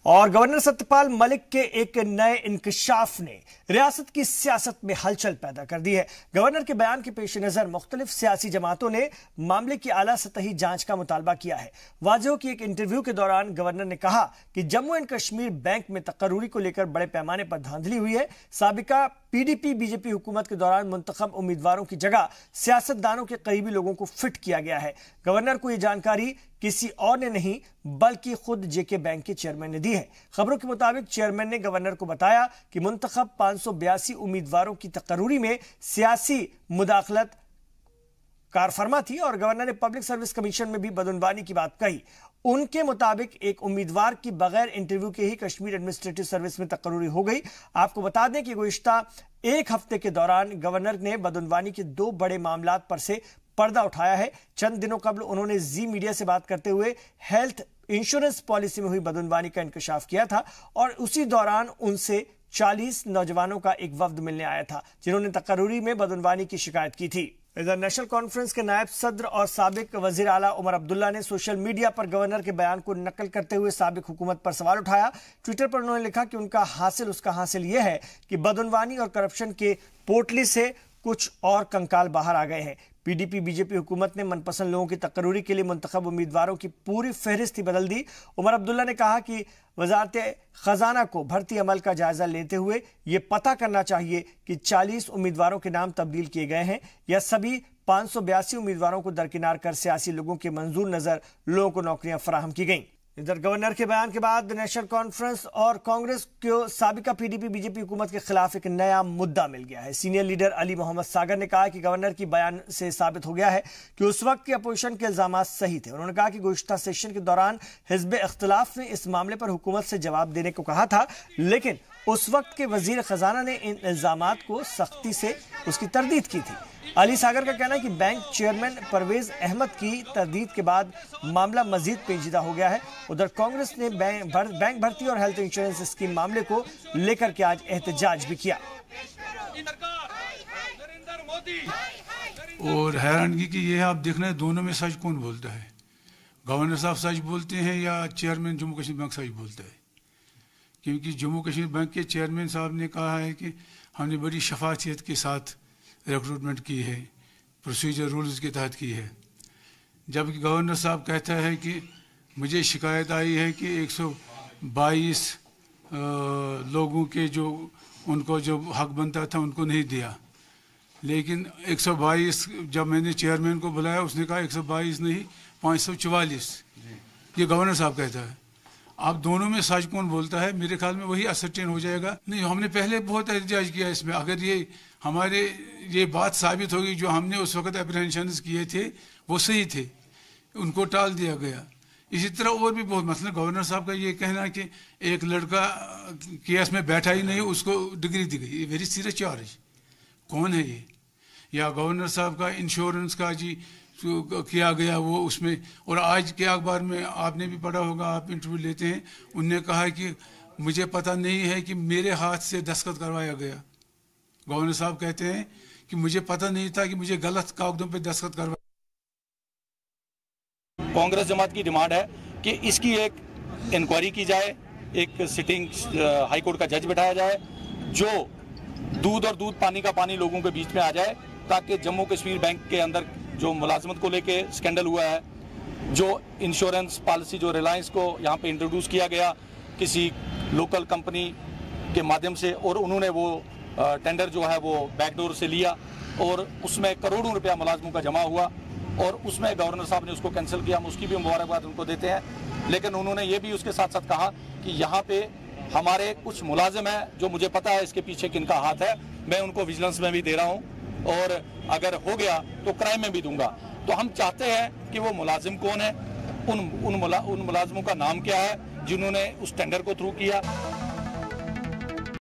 और गवर्नर सत्यपाल मलिक के एक नए इंकशाफ ने रियासत की सियासत में हलचल पैदा कर दी है। गवर्नर के बयान के पेश नजर मुख्तलिफ सियासी जमातों ने मामले की आला सतही जांच का मुतालबा किया है। वाज़ेह हो कि एक इंटरव्यू के दौरान गवर्नर ने कहा कि जम्मू एंड कश्मीर बैंक में तकर्रुरी को लेकर बड़े पैमाने पर धांधली हुई है। साबिका पीडीपी बीजेपी हुकूमत के दौरान मुंतखब उम्मीदवारों की जगह सियासतदानों के करीबी लोगों को फिट किया गया है। गवर्नर को यह जानकारी किसी और ने नहीं बल्कि खुद जेके बैंक के चेयरमैन ने दी है। खबरों के मुताबिक चेयरमैन ने गवर्नर को बताया कि मुंतखब 582 उम्मीदवारों की तकर्रुरी में सियासी मुदाखलत कारफरमा थी और गवर्नर ने पब्लिक सर्विस कमीशन में भी बदउनवानी की बात कही। उनके मुताबिक एक उम्मीदवार की बगैर इंटरव्यू के ही कश्मीर एडमिनिस्ट्रेटिव सर्विस में तकर्रुरी हो गई। आपको बता दें कि गुज़िश्ता एक हफ्ते के दौरान गवर्नर ने बदउनवानी के 2 बड़े मामलात पर से पर्दा उठाया है। चंद दिनों कबल उन्होंने जी मीडिया से बात करते हुए हेल्थ इंश्योरेंस पॉलिसी में हुई बदउनवानी का इंकशाफ किया था और उसी दौरान उनसे 40 नौजवानों का एक वफ्द मिलने आया था जिन्होंने तकर्रुरी में बदउनवानी की शिकायत की थी। इधर नेशनल कॉन्फ्रेंस के नायब सदर और साबिक वजीर आला उमर अब्दुल्ला ने सोशल मीडिया पर गवर्नर के बयान को नकल करते हुए साबिक हुकूमत पर सवाल उठाया। ट्विटर पर उन्होंने लिखा कि उसका हासिल यह है कि बदउनवानी और करप्शन के पोटली से कुछ और कंकाल बाहर आ गए हैं। पीडीपी बीजेपी हुकूमत ने मनपसंद लोगों की तकर्रुरी के लिए मुंतखब उम्मीदवारों की पूरी फहरिस्त ही बदल दी। उमर अब्दुल्ला ने कहा कि वजारत खजाना को भर्ती अमल का जायजा लेते हुए ये पता करना चाहिए कि 40 उम्मीदवारों के नाम तब्दील किए गए हैं या सभी 582 उम्मीदवारों को दरकिनार कर सियासी लोगों के मंजूर नजर लोगों को नौकरियां फराहम की गईं। इधर गवर्नर के बयान के बाद नेशनल कॉन्फ्रेंस और कांग्रेस को साबिका पीडीपी बीजेपी हुकूमत के खिलाफ एक नया मुद्दा मिल गया है। सीनियर लीडर अली मोहम्मद सागर ने कहा कि गवर्नर की बयान से साबित हो गया है कि उस वक्त के अपोजिशन के इल्जामात सही थे। उन्होंने कहा कि गुज़िश्ता सेशन के दौरान हिज़्ब इख्तिलाफ ने इस मामले पर हुकूमत से जवाब देने को कहा था, लेकिन उस वक्त के वजीर खजाना ने इन इल्जामात को सख्ती से उसकी तरदीद की थी। अली सागर का कहना है कि बैंक चेयरमैन परवेज अहमद की तरदीद के बाद मामला मजीद पेचीदा हो गया है। उधर कांग्रेस ने बैंक भर्ती और हेल्थ इंश्योरेंस स्कीम मामले को लेकर के आज एहतजाज भी किया। और हैरानगी की यह आप देख रहे हैं दोनों में सच कौन बोलता है, गवर्नर साहब सच बोलते हैं या चेयरमैन जम्मू कश्मीर बैंक सच बोलता है? क्योंकि जम्मू कश्मीर बैंक के चेयरमैन साहब ने कहा है कि हमने बड़ी शफाफियत के साथ रिक्रूटमेंट की है, प्रोसीजर रूल्स के तहत की है, जबकि गवर्नर साहब कहता है कि मुझे शिकायत आई है कि 122 लोगों के जो उनको जो हक बनता था उनको नहीं दिया। लेकिन 122 जब मैंने चेयरमैन को बुलाया उसने कहा 122 नहीं 544, ये गवर्नर साहब कहता है। आप दोनों में सच कौन बोलता है? मेरे ख्याल में वही असर्टेन हो जाएगा। नहीं, हमने पहले बहुत एहतजाज किया इसमें। अगर ये बात साबित होगी जो हमने उस वक्त अप्रीहेंशंस किए थे वो सही थे, उनको टाल दिया गया। इसी तरह और भी बहुत मसला गवर्नर साहब का ये कहना कि एक लड़का केस में बैठा ही नहीं उसको डिग्री दी गई, ये वेरी सीरियस चार्ज। कौन है ये? या गवर्नर साहब का इंश्योरेंस का जी किया गया वो उसमें, और आज के अखबार में आपने भी पढ़ा होगा, आप इंटरव्यू लेते हैं, उनने कहा कि मुझे पता नहीं है कि मेरे हाथ से दस्तखत करवाया गया। गवर्नर साहब कहते हैं कि मुझे पता नहीं था कि मुझे गलत कागजों पे दस्तखत करवाया। कांग्रेस जमात की डिमांड है कि इसकी एक इंक्वायरी की जाए, एक सिटिंग हाई कोर्ट का जज बिठाया जाए जो दूध और दूध पानी का पानी लोगों के बीच में आ जाए, ताकि जम्मू कश्मीर बैंक के अंदर जो मुलाजमत को लेके स्कैंडल हुआ है, जो इंश्योरेंस पॉलिसी जो रिलायंस को यहाँ पे इंट्रोड्यूस किया गया किसी लोकल कंपनी के माध्यम से, और उन्होंने वो टेंडर जो है वो बैकडोर से लिया और उसमें करोड़ों रुपया मुलाजमों का जमा हुआ और उसमें गवर्नर साहब ने उसको कैंसिल किया। हम उसकी भी मुबारकबाद उनको देते हैं। लेकिन उन्होंने ये भी उसके साथ साथ कहा कि यहाँ पे हमारे कुछ मुलाजिम हैं जो मुझे पता है इसके पीछे किनका हाथ है, मैं उनको विजिलेंस में भी दे रहा हूँ और अगर हो गया तो क्राइम में भी दूंगा। तो हम चाहते हैं कि वो मुलाजिम कौन है, उन मुलाजिमों का नाम क्या है जिन्होंने उस टेंडर को थ्रू किया।